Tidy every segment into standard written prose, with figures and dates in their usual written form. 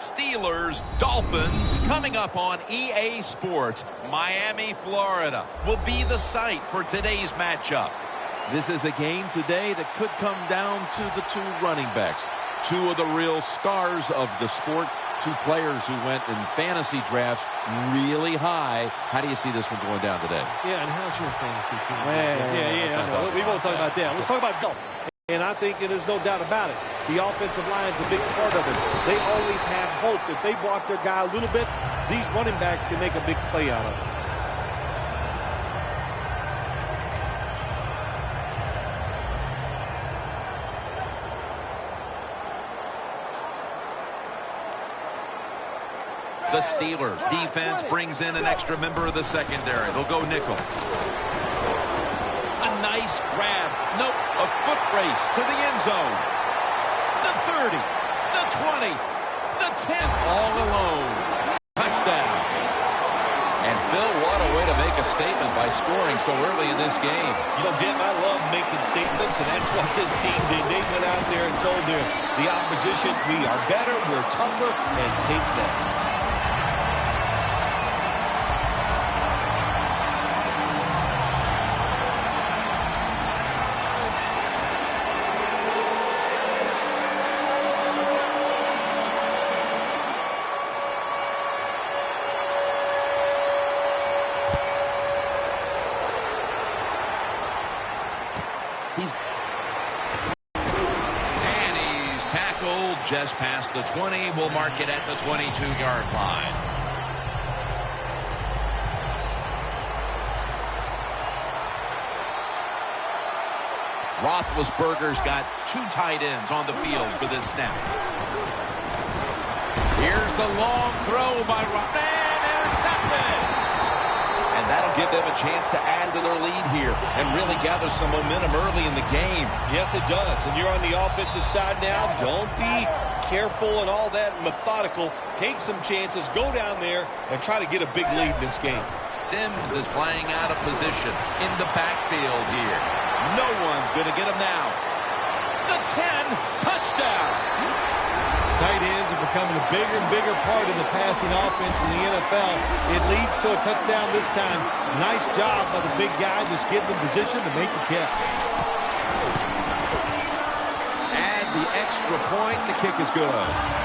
Steelers, Dolphins, coming up on EA Sports. Miami, Florida will be the site for today's matchup. This is a game today that could come down to the two running backs. Two of the real stars of the sport. Two players who went in fantasy drafts really high. How do you see this one going down today? Yeah, and how's your fantasy team? I know. We won't talk about that. Let's talk about golf. And I think there's no doubt about it. The offensive line's a big part of it. They always have hope. If they block their guy a little bit, these running backs can make a big play out of it. The Steelers defense brings in an extra member of the secondary. They'll go nickel. A nice grab. Nope. A foot race to the end zone. The 30. The 20. The 10. All alone. Touchdown. And Phil, what a way to make a statement by scoring so early in this game. You know, Jim, I love making statements, and that's what this team did. They went out there and told the opposition, we are better, we're tougher, and take that. Just past the 20. We'll mark it at the 22-yard line. Roethlisberger's got two tight ends on the field for this snap. Here's the long throw by Roethlisberger. Intercepted. And that'll give them a chance to add to their lead here and really gather some momentum early in the game. Yes, it does. And you're on the offensive side now. Don't be careful and all that methodical. Take some chances. Go down there and try to get a big lead in this game. Sims is playing out of position in the backfield here. No one's going to get him now. The 10, touchdown. Tight ends are becoming a bigger and bigger part of the passing offense in the NFL. It leads to a touchdown this time. Nice job by the big guy just getting in position to make the catch. Add the extra point. The kick is good.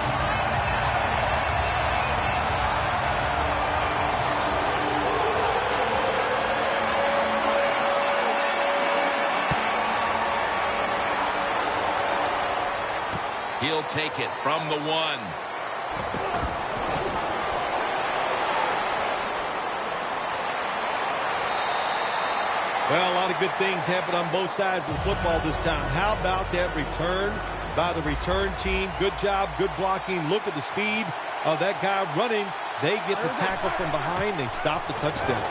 He'll take it from the 1. Well, a lot of good things happen on both sides of the football this time. How about that return by the return team? Good job, good blocking. Look at the speed of that guy running. They get the tackle from behind. They stop the touchdown.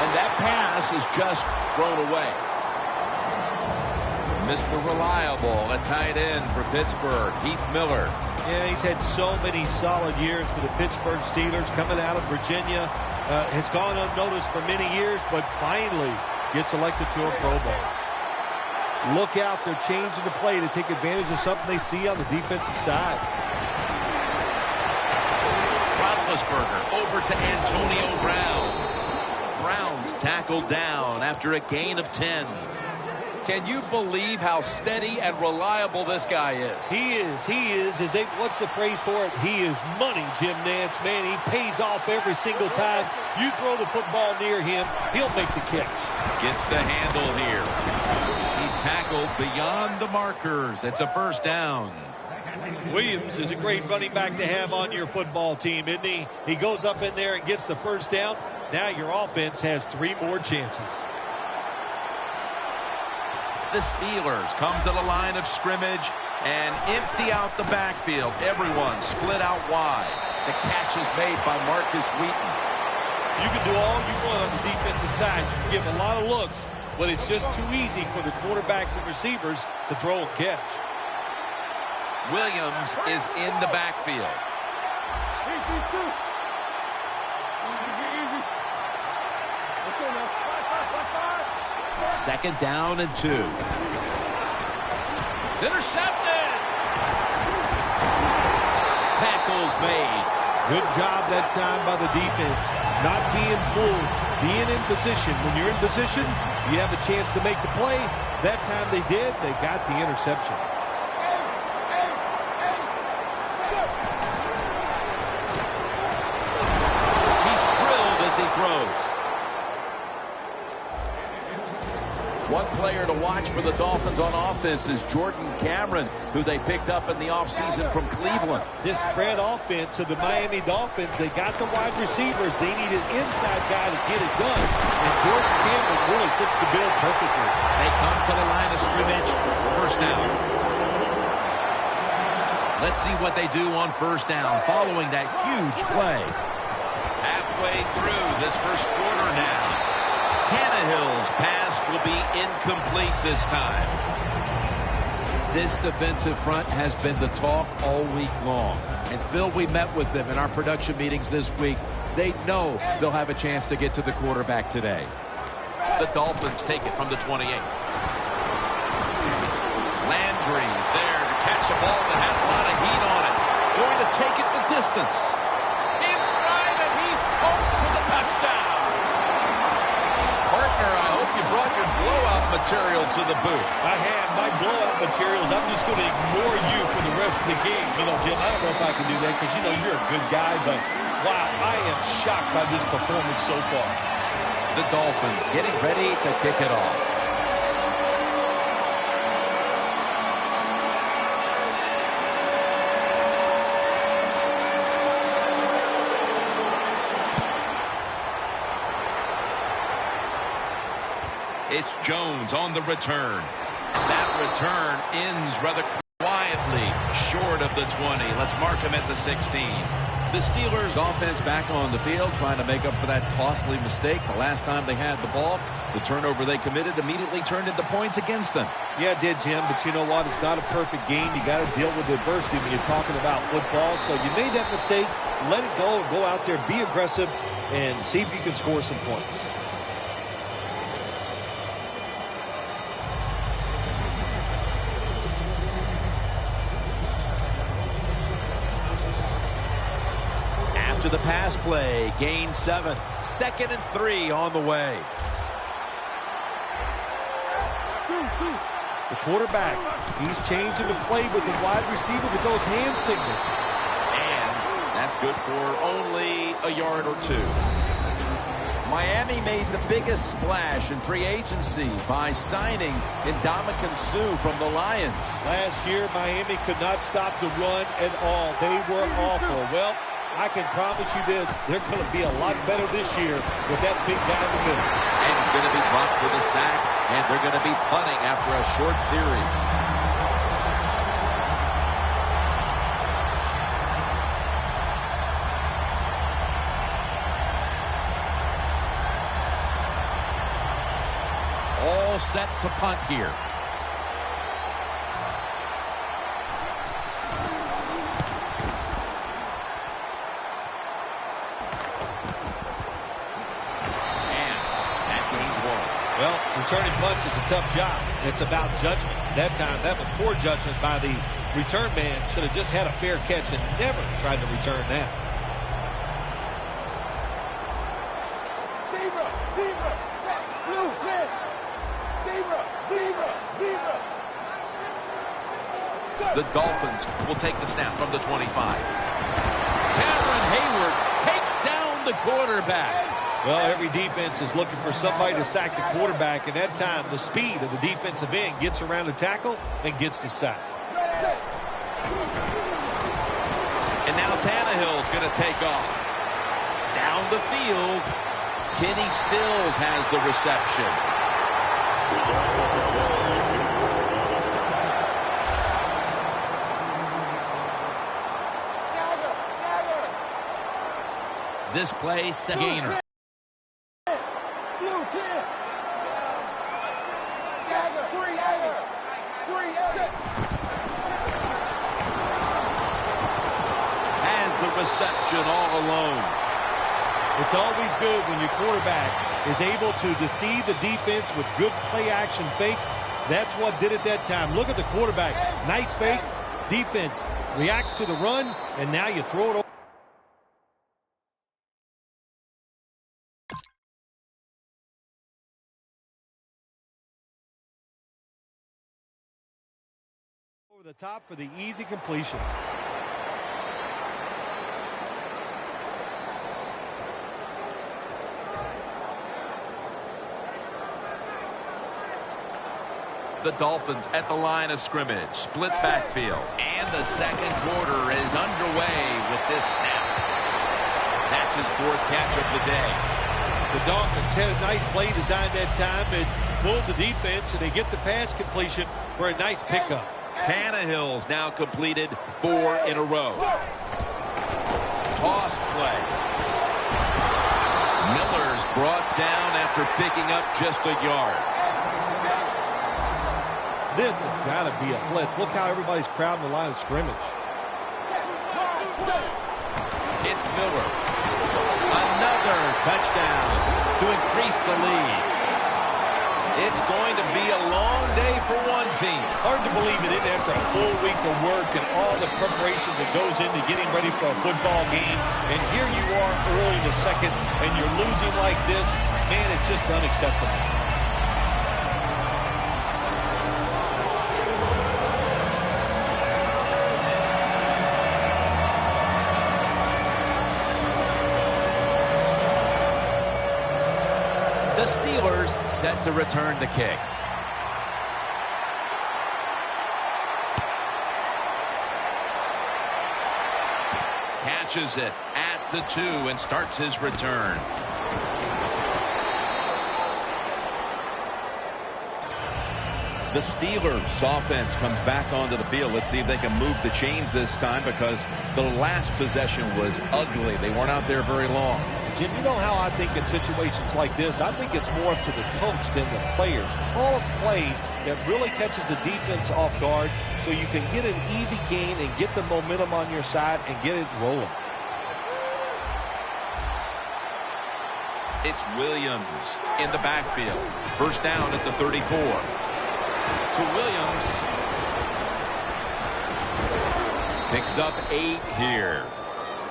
And that pass is just thrown away. Mr. Reliable, a tight end for Pittsburgh, Heath Miller. Yeah, he's had so many solid years for the Pittsburgh Steelers coming out of Virginia. Has gone unnoticed for many years, but finally gets elected to a Pro Bowl. Look out, they're changing the play to take advantage of something they see on the defensive side. Roethlisberger over to Antonio Brown. Brown's tackled down after a gain of 10. Can you believe how steady and reliable this guy is? He is. What's the phrase for it? He is money, Jim Nance. Man, he pays off every single time. You throw the football near him, he'll make the catch. Gets the handle here. He's tackled beyond the markers. It's a first down. Williams is a great running back to have on your football team, isn't he? He goes up in there and gets the first down. Now your offense has 3 more chances. The Steelers come to the line of scrimmage and empty out the backfield. Everyone split out wide. The catch is made by Marcus Wheaton. You can do all you want on the defensive side. You give a lot of looks, but it's just too easy for the quarterbacks and receivers to throw and catch. Williams is in the backfield. Second down and 2. It's intercepted. is made. Good job that time by the defense. Not being fooled, being in position. When you're in position, you have a chance to make the play. That time they did. They got the interception. He's drilled as he throws. One player to watch for the Dolphins on offense is Jordan Cameron, who they picked up in the offseason from Cleveland. This spread offense of the Miami Dolphins, they got the wide receivers. They need an inside guy to get it done. And Jordan Cameron really fits the bill perfectly. They come to the line of scrimmage. First down. Let's see what they do on first down following that huge play. Halfway through this first quarter now. Tannehill's pass will be incomplete this time. This defensive front has been the talk all week long. And Phil, we met with them in our production meetings this week. They know they'll have a chance to get to the quarterback today. The Dolphins take it from the 28. Landry's there to catch a ball that had a lot of heat on it. Going to take it the distance. In stride, and he's home for the touchdown. Partner, I hope you brought your blowout material to the booth. I have my blowout materials. I'm just going to ignore you for the rest of the game. You know, Jim, I don't know if I can do that because, you know, you're a good guy, but, wow, I am shocked by this performance so far. The Dolphins getting ready to kick it off. It's Jones on the return. That return ends rather quietly short of the 20. Let's mark him at the 16. The Steelers offense back on the field trying to make up for that costly mistake. The last time they had the ball, the turnover they committed immediately turned into points against them. Yeah, it did, Jim, but you know what? It's not a perfect game. You got to deal with adversity when you're talking about football. So you made that mistake. Let it go and go out there, be aggressive, and see if you can score some points. To the pass play, gain 7, 2nd and 3 on the way. The quarterback, he's changing the play with the wide receiver with those hand signals. And that's good for only a yard or 2. Miami made the biggest splash in free agency by signing Ndamukong Suh from the Lions. Last year, Miami could not stop the run at all. They were awful. Well, I can promise you this, they're going to be a lot better this year with that big guy in the middle. And he's going to be dropped for the sack, and they're going to be punting after a short series. All set to punt here. Well, returning punts is a tough job. It's about judgment. That time, that was poor judgment by the return man. Should have just had a fair catch and never tried to return that. Zebra, zebra, blue 10. Zebra, zebra, zebra. The Dolphins will take the snap from the 25. Cameron Hayward takes down the quarterback. Well, every defense is looking for somebody to sack the quarterback, and that time the speed of the defensive end gets around the tackle and gets the sack. And now Tannehill's going to take off. Down the field, Kenny Stills has the reception. This play, gainer. Has the reception all alone. It's always good when your quarterback is able to deceive the defense with good play-action fakes. That's what did it that time. Look at the quarterback. Nice fake. Defense reacts to the run, and now you throw it over. Over the top for the easy completion. The Dolphins at the line of scrimmage. Split backfield. And the second quarter is underway with this snap. That's his fourth catch of the day. The Dolphins had a nice play design that time and fooled the defense, and they get the pass completion for a nice pickup. Tannehill's now completed 4 in a row. Toss play. Miller's brought down after picking up just a yard. This has got to be a blitz. Look how everybody's crowding the line of scrimmage. It's Miller. Another touchdown to increase the lead. It's going to be a long day for one team. Hard to believe it in after a full week of work and all the preparation that goes into getting ready for a football game. And here you are early in the second, and you're losing like this. Man, it's just unacceptable. The Steelers set to return the kick. Catches it at the 2 and starts his return. The Steelers offense comes back onto the field. Let's see if they can move the chains this time, because the last possession was ugly. They weren't out there very long. Jim, you know how I think in situations like this, I think it's more up to the coach than the players. Call a play that really catches the defense off guard so you can get an easy gain and get the momentum on your side and get it rolling. It's Williams in the backfield. First down at the 34. To Williams. Picks up 8 here.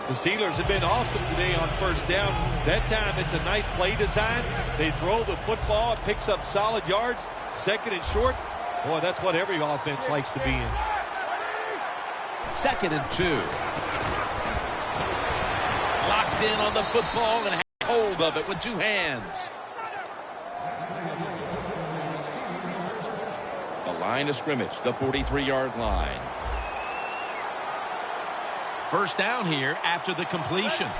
The Steelers have been awesome today on first down. That time it's a nice play design. They throw the football. It picks up solid yards. Second and short. Boy, that's what every offense likes to be in. Second and 2. Locked in on the football and has hold of it with 2 hands. The line of scrimmage, the 43-yard line. First down here after the completion.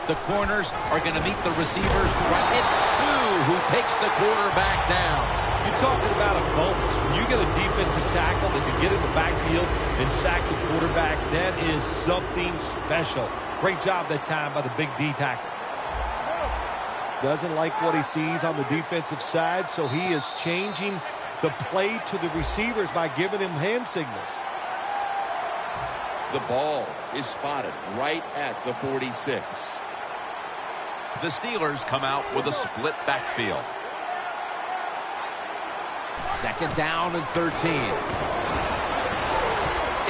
The corners are going to meet the receivers. It's Sue who takes the quarterback down. You're talking about a bonus. When you get a defensive tackle that can get in the backfield and sack the quarterback, that is something special. Great job that time by the big D tackle. Doesn't like what he sees on the defensive side, so he is changing the play to the receivers by giving him hand signals. The ball is spotted right at the 46. The Steelers come out with a split backfield. Second down and 13.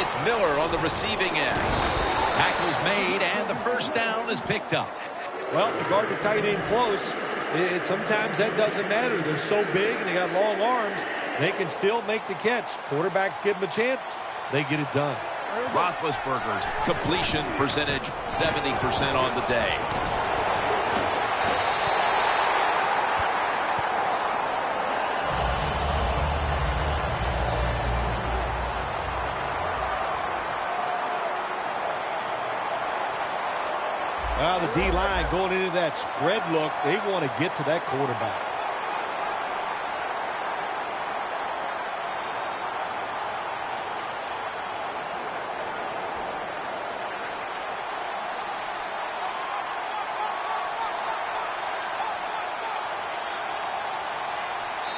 It's Miller on the receiving end. Tackle's made, and the first down is picked up. Well, if you guard the tight end close, sometimes that doesn't matter. They're so big and they got long arms, they can still make the catch. Quarterbacks give them a chance, they get it done. Roethlisberger's completion percentage 70% on the day. Well, the D-line going into that spread look, they want to get to that quarterback.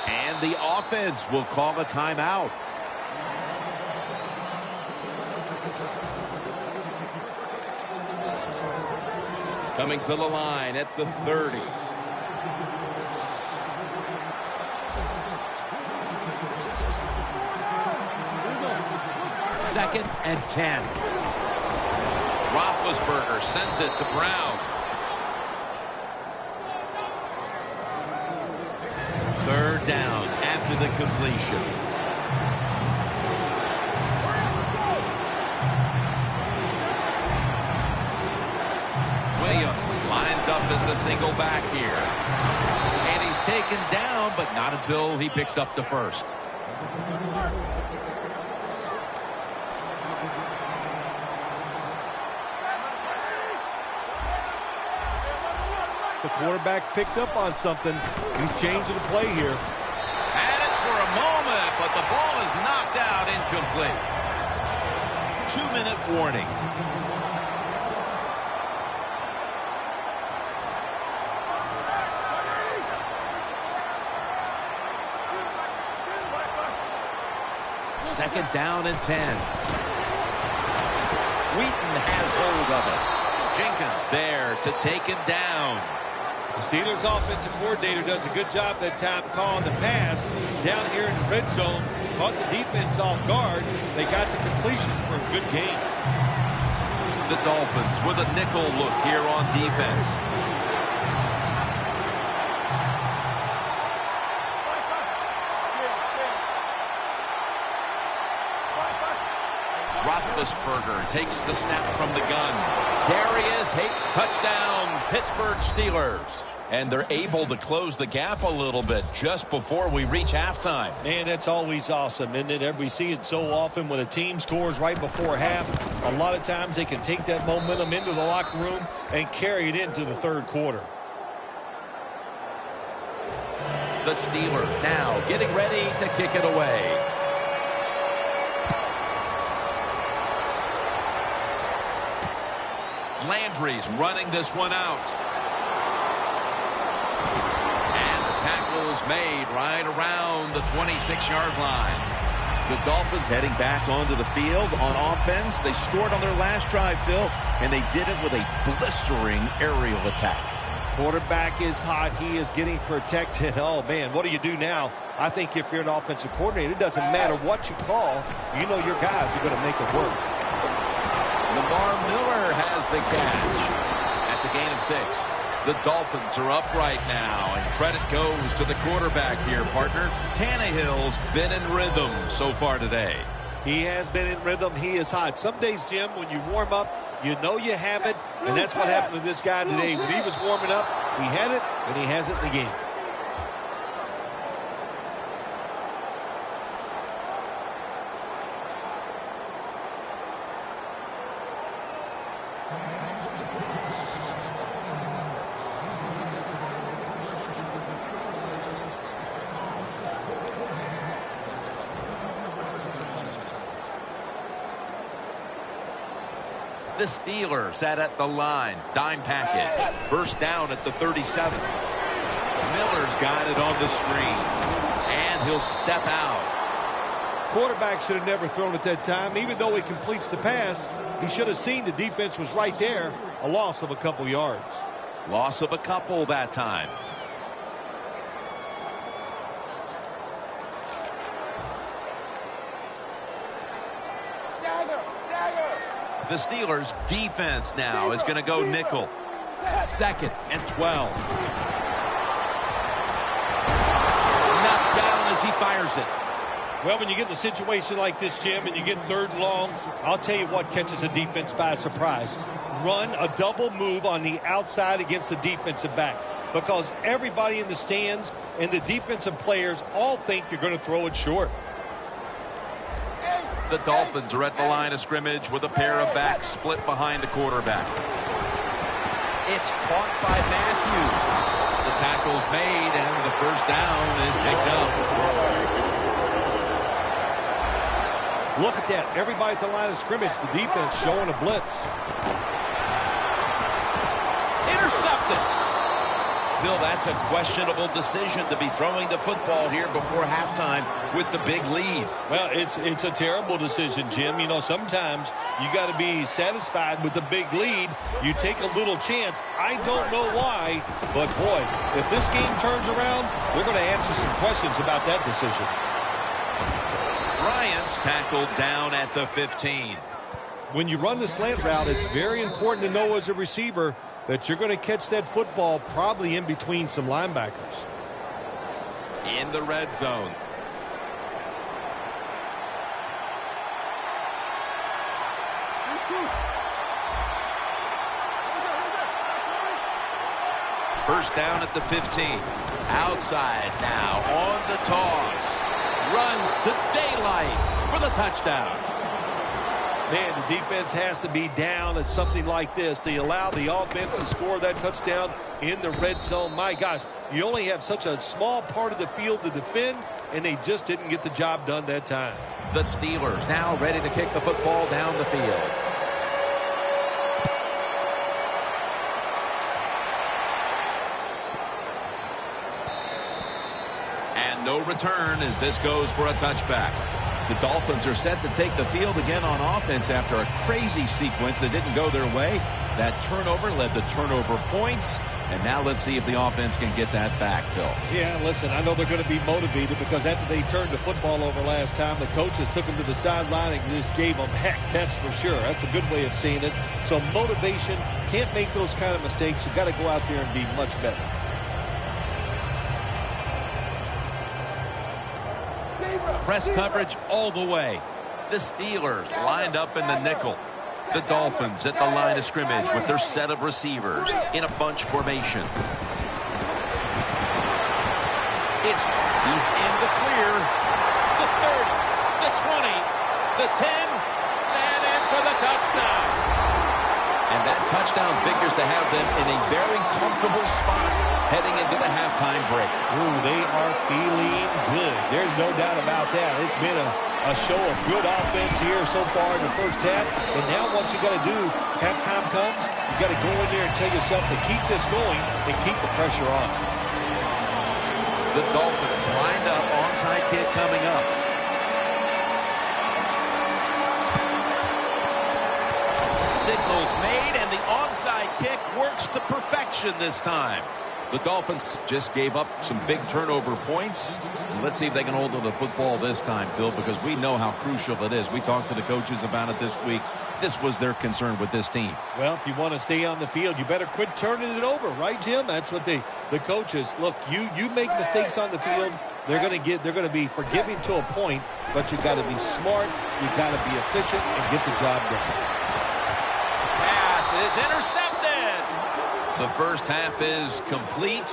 And the offense will call a timeout. Coming to the line at the 30. Second and 10. Roethlisberger sends it to Brown. Third down after the completion. the single back here. And he's taken down, but not until he picks up the first. The quarterback's picked up on something. He's changing the play here. Had it for a moment, but the ball is knocked out incomplete. 2-minute warning. Second down and 10. Wheaton has hold of it. Jenkins there to take him down. The Steelers offensive coordinator does a good job that time calling the pass down here in the red zone. Caught the defense off guard. They got the completion for a good game. The Dolphins with a nickel look here on defense. Roethlisberger takes the snap from the gun. Darius Hayton, touchdown, Pittsburgh Steelers. And they're able to close the gap a little bit just before we reach halftime. And that's always awesome, isn't it? We see it so often when a team scores right before half. A lot of times they can take that momentum into the locker room and carry it into the third quarter. The Steelers now getting ready to kick it away. Landry's running this one out. And the tackle's made right around the 26-yard line. The Dolphins heading back onto the field on offense. They scored on their last drive, Phil, and they did it with a blistering aerial attack. Quarterback is hot. He is getting protected. Oh, man, what do you do now? I think if you're an offensive coordinator, it doesn't matter what you call. You know your guys are going to make it work. Lamar Miller has the catch. That's a gain of 6. The Dolphins are up right now, and credit goes to the quarterback here, partner. Tannehill's been in rhythm so far today. He has been in rhythm. He is hot. Some days, Jim, when you warm up, you know you have it, and that's what happened to this guy today. When he was warming up, he had it, and he has it in the game. The Steelers sat at the line. Dime package. First down at the 37. Miller's got it on the screen. And he'll step out. Quarterback should have never thrown it that time. Even though he completes the pass, he should have seen the defense was right there. A loss of a couple yards. Loss of a couple that time. The Steelers defense now is going to go nickel. Second and 12. Knocked down as he fires it. Well, when you get in a situation like this, Jim, and you get third and long, I'll tell you what catches a defense by surprise. Run a double move on the outside against the defensive back. Because everybody in the stands and the defensive players all think you're going to throw it short. The Dolphins are at the line of scrimmage with a pair of backs split behind the quarterback. It's caught by Matthews. The tackle's made, and the first down is picked up. Look at that. Everybody at the line of scrimmage, the defense showing a blitz. Intercepted. Phil, that's a questionable decision to be throwing the football here before halftime with the big lead. Well, it's a terrible decision, Jim. You know, sometimes you got to be satisfied with the big lead. You take a little chance. I don't know why, but boy, if this game turns around, we're going to answer some questions about that decision. Bryant's tackled down at the 15. When you run the slant route, it's very important to know as a receiver that you're going to catch that football probably in between some linebackers. In the red zone. First down at the 15. Outside now on the toss. Runs to daylight for the touchdown. Man, the defense has to be down at something like this. They allow the offense to score that touchdown in the red zone. My gosh, you only have such a small part of the field to defend, and they just didn't get the job done that time. The Steelers now ready to kick the football down the field. And no return as this goes for a touchback. The Dolphins are set to take the field again on offense after a crazy sequence that didn't go their way. That turnover led to turnover points. And now let's see if the offense can get that back, Phil. Yeah, listen, I know they're going to be motivated because after they turned the football over last time, the coaches took them to the sideline and just gave them heck. That's for sure. That's a good way of seeing it. So motivation, can't make those kind of mistakes. You've got to go out there and be much better. Press coverage all the way. The Steelers lined up in the nickel. The Dolphins at the line of scrimmage with their set of receivers in a bunch formation. He's in the clear. The 30, the 20, the 10, and in for the touchdown. And that touchdown figures to have them in a very comfortable spot heading into the halftime break. Ooh, they are feeling good. There's no doubt about that. It's been a show of good offense here so far in the first half. But now what you got to do, halftime comes, you got to go in there and tell yourself to keep this going and keep the pressure on. The Dolphins lined up, onside kick coming up. Signals made, and the onside kick works to perfection this time. The Dolphins just gave up some big turnover points. Let's see if they can hold on to the football this time, Phil, because we know how crucial it is. We talked to the coaches about it this week. This was their concern with this team. Well, if you want to stay on the field, you better quit turning it over, right, Jim? That's what the coaches look. You make mistakes on the field, they're going to be forgiving to a point, but you got to be smart, you got to be efficient, and get the job done. Pass is intercepted. The first half is complete.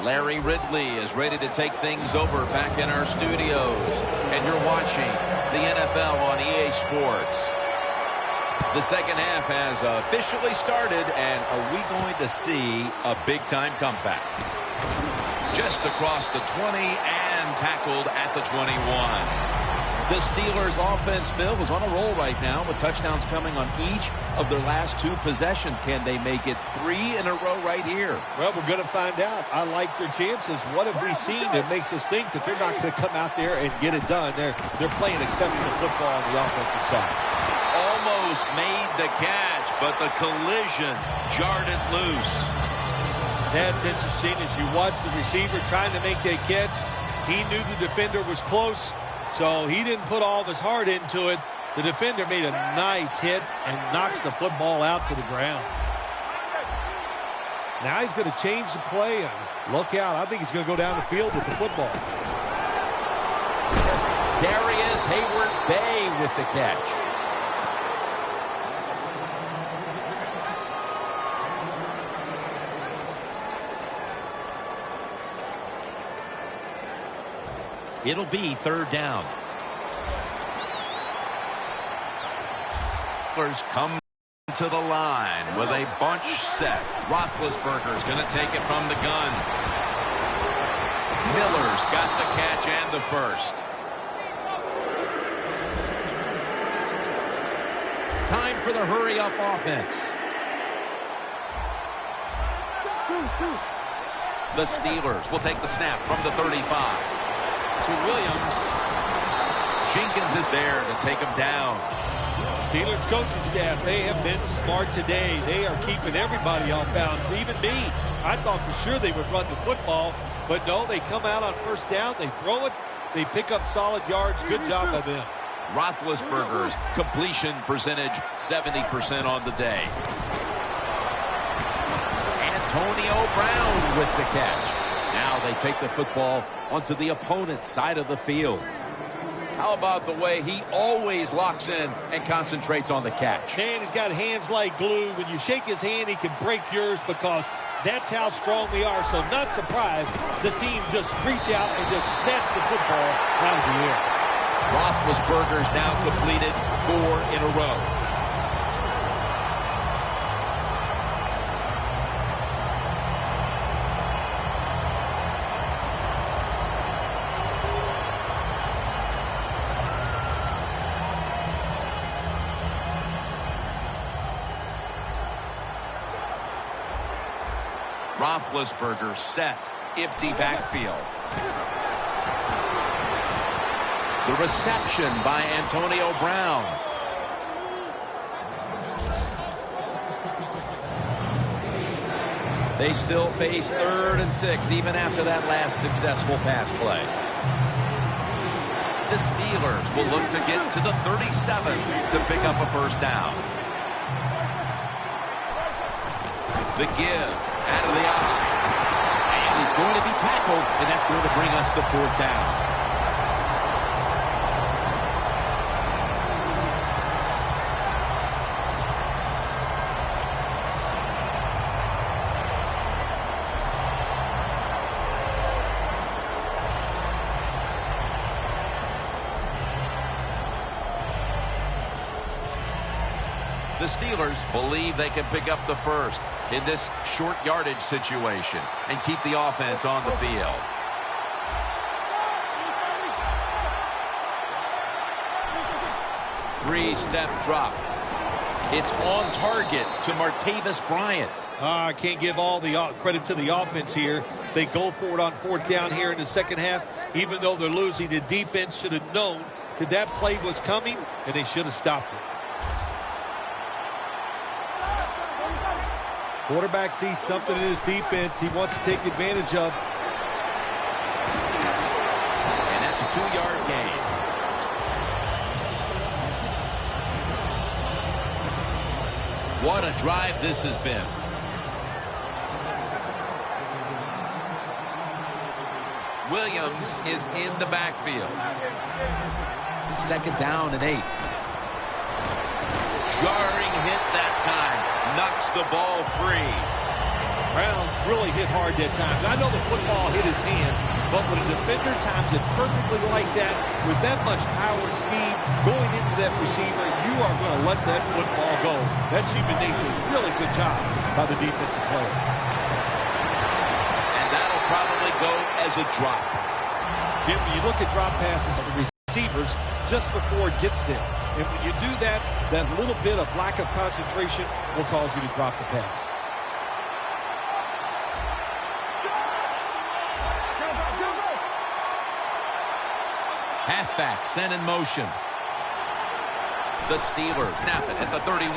Larry Ridley is ready to take things over back in our studios. And you're watching the NFL on EA Sports. The second half has officially started, and are we going to see a big-time comeback? Just across the 20 and tackled at the 21. The Steelers offense, Phil, is on a roll right now with touchdowns coming on each of their last two possessions. Can they make it 3 in a row right here? Well, we're going to find out. I like their chances. What have we seen that makes us think that they're not going to come out there and get it done? They're playing exceptional football on the offensive side. Almost made the catch, but the collision jarred it loose. That's interesting. As you watch the receiver trying to make that catch, he knew the defender was close, so he didn't put all of his heart into it. The defender made a nice hit and knocks the football out to the ground. Now he's going to change the play, and look out. I think he's going to go down the field with the football. Darius Hayward-Bay with the catch. It'll be third down. Come to the line with a bunch set. Roethlisberger's going to take it from the gun. Miller's got the catch and the first. Time for the hurry-up offense. The Steelers will take the snap from the 35. To Williams. Jenkins is there to take him down. Steelers coaching staff, they have been smart today. They are keeping everybody off balance, even me. I thought for sure they would run the football, but no, they come out on first down, they throw it, they pick up solid yards. Good job by them. Roethlisberger's completion percentage 70% on the day. Antonio Brown with the catch. Now they take the football onto the opponent's side of the field. How about the way he always locks in and concentrates on the catch? Man, he's got hands like glue. When you shake his hand, he can break yours because That's how strong we are. So not surprised to see him just reach out and just snatch the football out of the air. Roethlisberger's now completed 4 in a row. Roethlisberger set. Empty backfield. The reception by Antonio Brown. They still face 3rd and 6 even after that last successful pass play. The Steelers will look to get to the 37 to pick up a first down. The give out of the eye. And he's going to be tackled, and that's going to bring us to 4th down. The Steelers believe they can pick up the first in this short yardage situation and keep the offense on the field. Three-step drop. It's on target to Martavis Bryant. I can't give all the credit to the offense here. They go for it on 4th down here in the second half. Even though they're losing, the defense should have known that that play was coming, and they should have stopped it. Quarterback sees something in his defense he wants to take advantage of. And that's a 2-yard gain. What a drive this has been. Williams is in the backfield. 2nd down and 8. Jarring hit that time. Knocks the ball free. Brown's really hit hard that time. I know the football hit his hands, but when a defender times it perfectly like that, with that much power and speed going into that receiver, you are going to let that football go. That's human nature. Really good job by the defensive player. And that'll probably go as a drop. Jim, when you look at drop passes of the receivers just before it gets there, and when you do that, that little bit of lack of concentration will cause you to drop the pass. Halfback sent in motion. The Steelers snap it at the 31.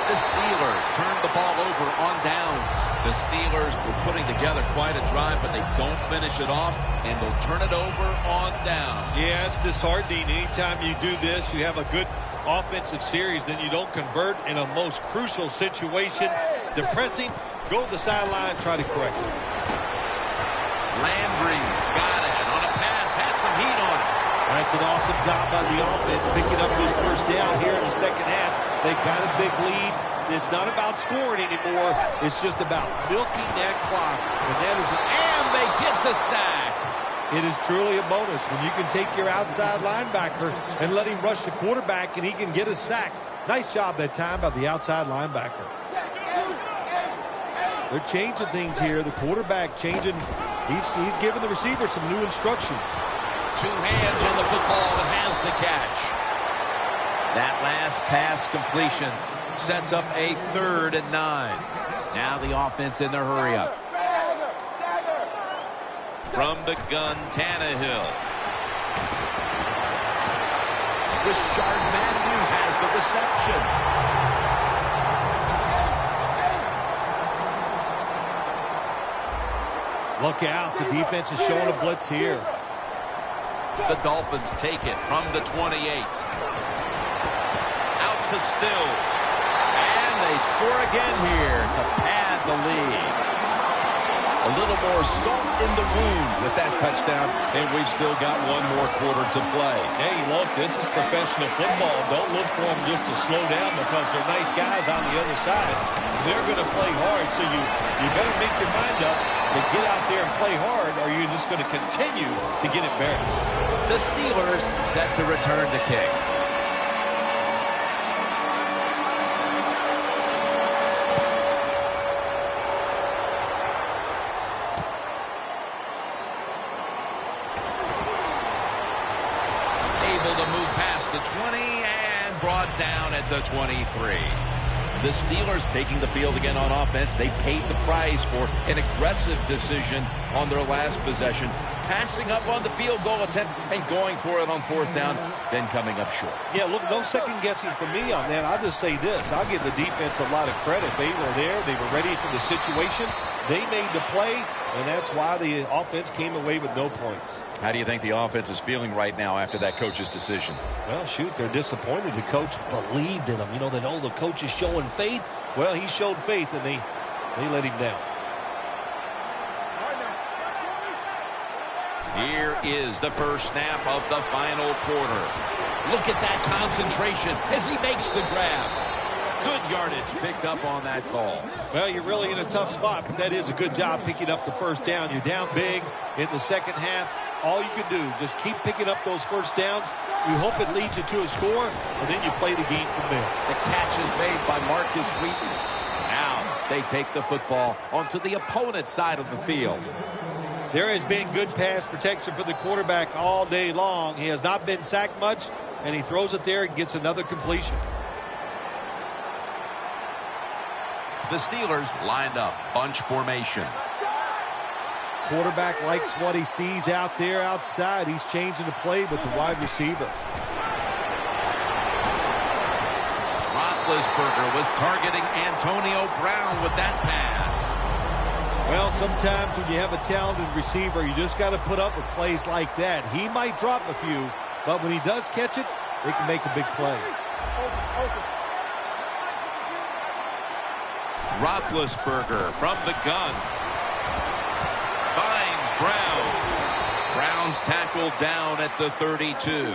The Steelers turn the ball over on downs. The Steelers were putting together quite a drive, but they don't finish it off, and they'll turn it over on down. Yeah, it's disheartening. Anytime you do this, you have a good offensive series, then you don't convert in a most crucial situation. Depressing. Go to the sideline, try to correct it. Landry's got it on a pass, had some heat on it. That's an awesome job by the offense, picking up this first down here in the second half. They've got a big lead. It's not about scoring anymore. It's just about milking that clock. And they get the sack. It is truly a bonus when you can take your outside linebacker and let him rush the quarterback and he can get a sack. Nice job that time by the outside linebacker. They're changing things here. The quarterback changing. He's giving the receiver some new instructions. 2 hands on the football and has the catch. That last pass completion sets up a 3rd and 9. Now the offense in their hurry up. From the gun, Tannehill. Rashard Matthews has the reception. Look out. The defense is showing a blitz here. The Dolphins take it from the 28. Out to Stills. And they score again here to pad the lead. A little more salt in the wound with that touchdown, and we've still got one more quarter to play. Hey, look, this is professional football. Don't look for them just to slow down because they're nice guys on the other side. They're going to play hard, so you better make your mind up to get out there and play hard, or you're just going to continue to get embarrassed. The Steelers set to return to kick. The 20 and brought down at the 23. The Steelers taking the field again on offense. They paid the price for an aggressive decision on their last possession, passing up on the field goal attempt and going for it on fourth down, then coming up short. Yeah, look, no second guessing for me on that. I'll just say this. I'll give the defense a lot of credit. They were there. They were ready for the situation. They made the play, and that's why the offense came away with no points. How do you think the offense is feeling right now after that coach's decision? Well, shoot, they're disappointed. The coach believed in him. You know, the coach is showing faith. Well, he showed faith, and they let him down. Here is the first snap of the final quarter. Look at that concentration as he makes the grab. Good yardage picked up on that call. Well, you're really in a tough spot, but that is a good job picking up the first down. You're down big in the second half. All you can do, just keep picking up those first downs. You hope it leads you to a score, and then you play the game from there. The catch is made by Marcus Wheaton. Now they take the football onto the opponent's side of the field. There has been good pass protection for the quarterback all day long. He has not been sacked much, and he throws it there and gets another completion. The Steelers lined up, bunch formation. Quarterback likes what he sees out there outside. He's changing the play with the wide receiver. Roethlisberger was targeting Antonio Brown with that pass. Well, sometimes when you have a talented receiver, you just got to put up with plays like that. He might drop a few, but when he does catch it, they can make a big play. Roethlisberger from the gun. Finds Brown. Brown's tackled down at the 32.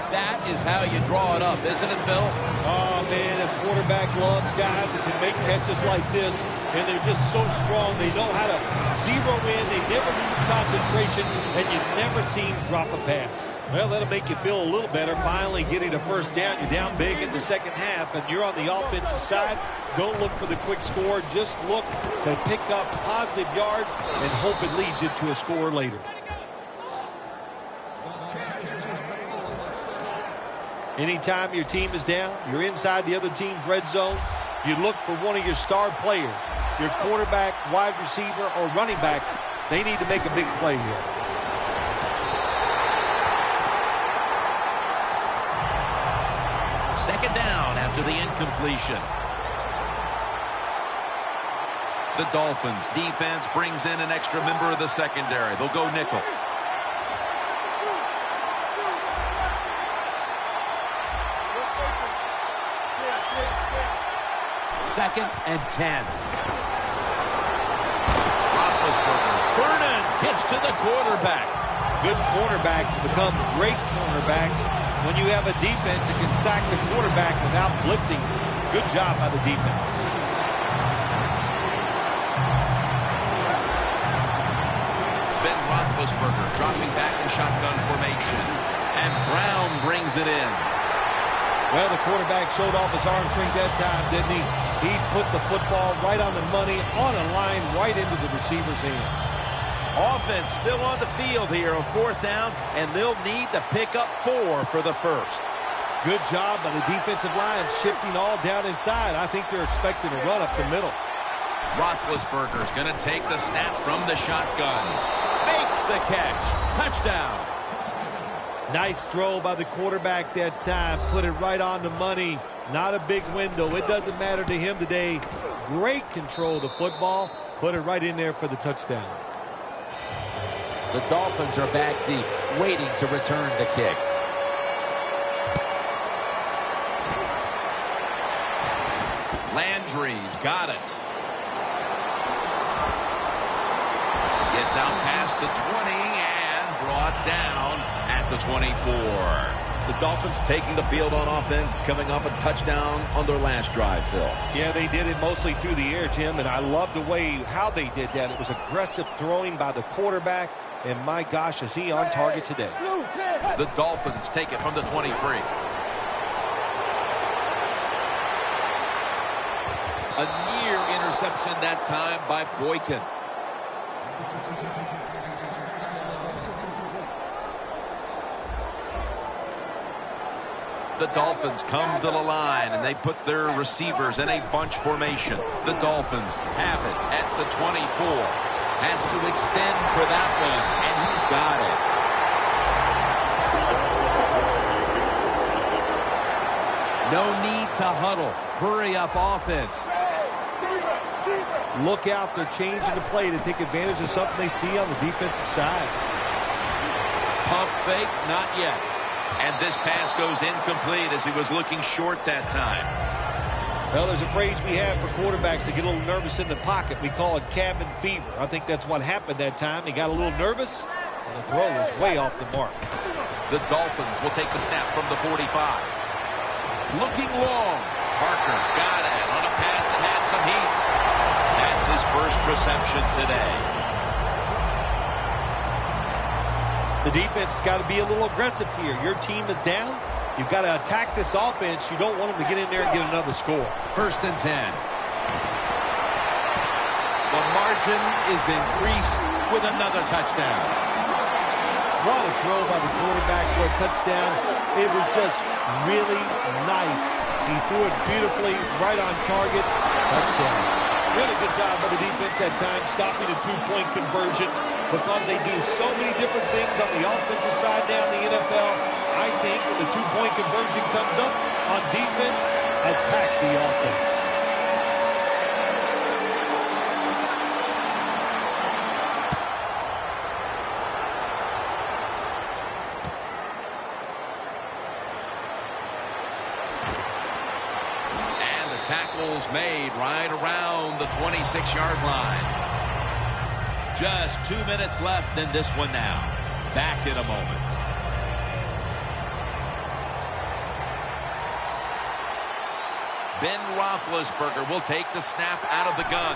That is how you draw it up, isn't it, Phil? Oh, man, a quarterback loves guys that can make catches like this, and they're just so strong. They know how to zero in. They never lose concentration, and you never see him drop a pass. Well, that'll make you feel a little better. Finally getting a first down. You're down big in the second half, and you're on the offensive side. Don't look for the quick score. Just look to pick up positive yards and hope it leads you to a score later. Anytime your team is down, you're inside the other team's red zone, you look for one of your star players, your quarterback, wide receiver, or running back. They need to make a big play here. Second down after the incompletion. The Dolphins defense brings in an extra member of the secondary. They'll go nickel. Second and 10. Roethlisberger's Vernon gets to the quarterback. Good quarterbacks become great cornerbacks when you have a defense that can sack the quarterback without blitzing. Good job by the defense. Ben Roethlisberger dropping back in shotgun formation. And Brown brings it in. Well, the quarterback showed off his arm strength that time, didn't he? He put the football right on the money, on a line, right into the receiver's hands. Offense still on the field here on fourth down, and they'll need to pick up 4 for the first. Good job by the defensive line, shifting all down inside. I think they're expecting a run up the middle. Roethlisberger's going to take the snap from the shotgun. Makes the catch. Touchdown. Nice throw by the quarterback that time. Put it right on the money. Not a big window. It doesn't matter to him today. Great control of the football. Put it right in there for the touchdown. The Dolphins are back deep, waiting to return the kick. Landry's got it. Gets out past the 20 and brought down at the 24. The Dolphins taking the field on offense, coming off a touchdown on their last drive, Phil. Yeah, they did it mostly through the air, Jim, and I love the way how they did that. It was aggressive throwing by the quarterback, and my gosh, is he on target today. The Dolphins take it from the 23. A near interception that time by Boykin. The Dolphins come to the line, and they put their receivers in a bunch formation. The Dolphins have it at the 24. Has to extend for that one, and he's got it. No need to huddle. Hurry up offense. Look out, they're changing the play to take advantage of something they see on the defensive side. Pump fake, not yet. And this pass goes incomplete as he was looking short that time. Well, there's a phrase we have for quarterbacks that get a little nervous in the pocket. We call it cabin fever. I think that's what happened that time. He got a little nervous, and the throw was way off the mark. The Dolphins will take the snap from the 45. Looking long. Parker's got it on a pass that had some heat. That's his first reception today. The defense has got to be a little aggressive here. Your team is down. You've got to attack this offense. You don't want them to get in there and get another score. 1st and 10. The margin is increased with another touchdown. What a throw by the quarterback for a touchdown. It was just really nice. He threw it beautifully, right on target. Touchdown. Really good job by the defense at times, stopping a two-point conversion because they do so many different things on the offensive side down in the NFL. I think when the two-point conversion comes up on defense, attack the offense. Tackles made right around the 26-yard line. Just 2 minutes left in this one now. Back in a moment. Ben Roethlisberger will take the snap out of the gun.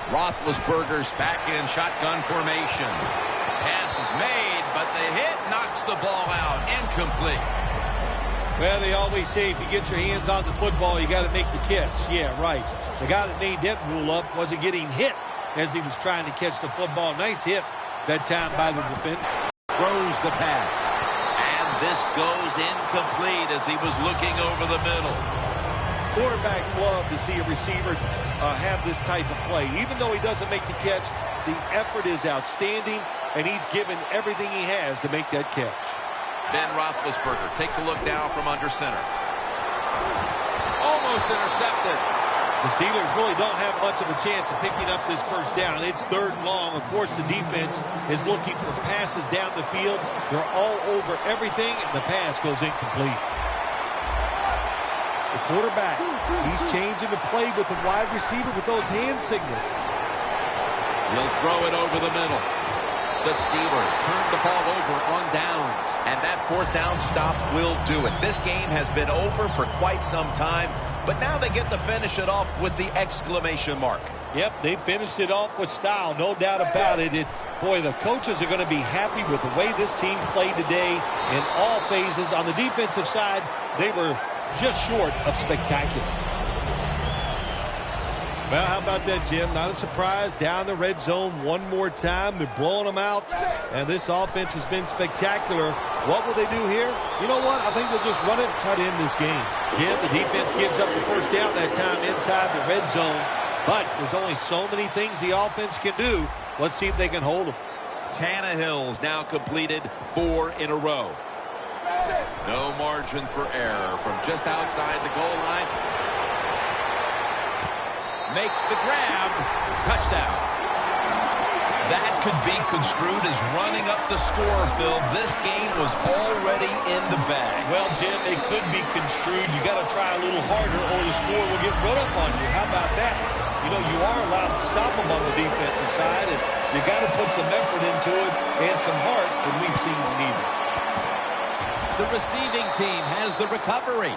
Roethlisberger's back in shotgun formation. Pass is made, but the hit knocks the ball out. Incomplete. Well, they always say if you get your hands on the football, you got to make the catch. Yeah, right. The guy that made that rule up wasn't getting hit as he was trying to catch the football. Nice hit that time by the defender. Throws the pass. And this goes incomplete as he was looking over the middle. Quarterbacks love to see a receiver have this type of play. Even though he doesn't make the catch, the effort is outstanding, and he's given everything he has to make that catch. Ben Roethlisberger takes a look now from under center. Almost intercepted. The Steelers really don't have much of a chance of picking up this first down. It's 3rd and long. Of course, the defense is looking for passes down the field. They're all over everything, and the pass goes incomplete. The quarterback, he's changing the play with the wide receiver with those hand signals. He'll throw it over the middle. The Steelers turn the ball over on downs, and that 4th down stop will do it. This game has been over for quite some time, but now they get to finish it off with the exclamation mark. Yep, they finished it off with style, no doubt about it. Boy, the coaches are going to be happy with the way this team played today in all phases. On the defensive side, they were just short of spectacular. Well, how about that, Jim? Not a surprise. Down the red zone one more time. They're blowing them out. And this offense has been spectacular. What will they do here? You know what? I think they'll just run it and try to end this game. Jim, the defense gives up the first down that time inside the red zone. But there's only so many things the offense can do. Let's see if they can hold them. Tannehill's now completed 4 in a row. No margin for error from just outside the goal line. Makes the grab. Touchdown. That could be construed as running up the score, Phil. This game was already in the bag. Well, Jim, they could be construed. You got to try a little harder or the score will get run up on you. How about that? You know, you are allowed to stop them on the defensive side, and you got to put some effort into it and some heart, and we've seen neither. The receiving team has the recovery.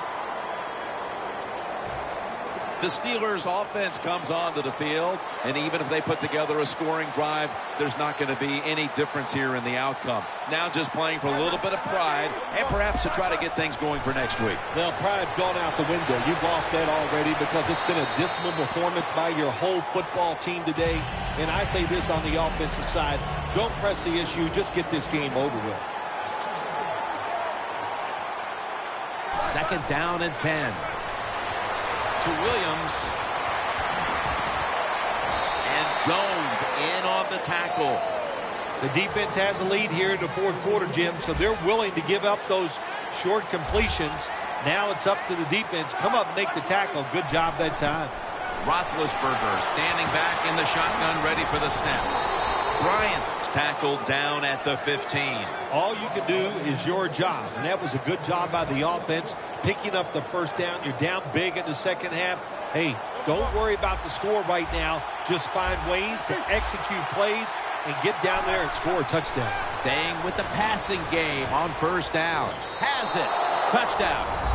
The Steelers offense comes onto the field, and even if they put together a scoring drive, there's not going to be any difference here in the outcome. Now just playing for a little bit of pride and perhaps to try to get things going for next week. Well, pride's gone out the window. You've lost that already because it's been a dismal performance by your whole football team today. And I say this on the offensive side, don't press the issue, just get this game over with. 2nd down and 10. To Williams. And Jones in on the tackle. The defense has a lead here in the 4th quarter, Jim, so they're willing to give up those short completions. Now it's up to the defense. Come up and make the tackle. Good job that time. Roethlisberger standing back in the shotgun, ready for the snap. Bryant's tackled down at the 15. All you can do is your job, and that was a good job by the offense, picking up the 1st down. You're down big in the 2nd half. Hey, don't worry about the score right now. Just find ways to execute plays and get down there and score a touchdown. Staying with the passing game on 1st down. Has it. Touchdown.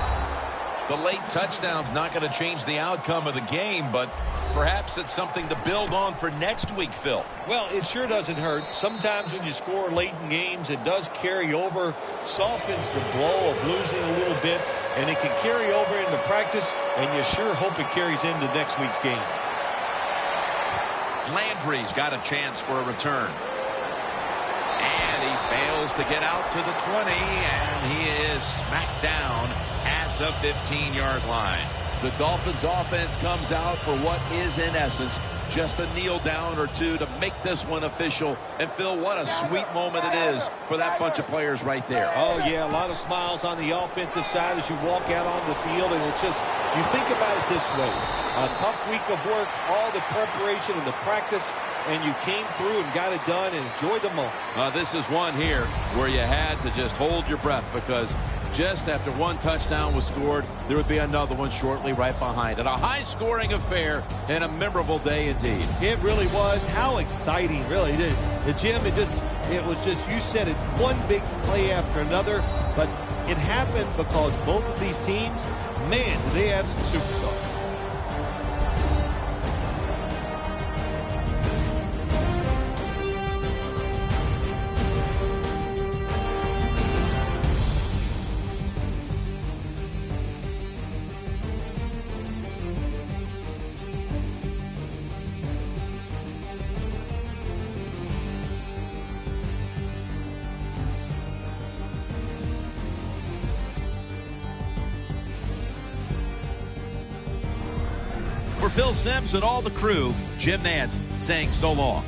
The late touchdown's not going to change the outcome of the game, but perhaps it's something to build on for next week, Phil. Well, it sure doesn't hurt. Sometimes when you score late in games, it does carry over, softens the blow of losing a little bit, and it can carry over into practice, and you sure hope it carries into next week's game. Landry's got a chance for a return. And he fails to get out to the 20, and he is smacked down at the 15-yard line. The Dolphins offense comes out for what is in essence just a kneel down or two to make this one official. And Phil, what a sweet moment it is for that bunch of players right there. Oh yeah, a lot of smiles on the offensive side as you walk out on the field, and it's just, you think about it this way, a tough week of work, all the preparation and the practice, and you came through and got it done and enjoyed the moment. This is one here where you had to just hold your breath, because just after one touchdown was scored, there would be another one shortly right behind it. A high-scoring affair and a memorable day indeed. It really was. How exciting, really. Jim, it was just, you said it, one big play after another, but it happened because both of these teams, man, they have some superstars. For Phil Simms and all the crew, Jim Nantz saying so long.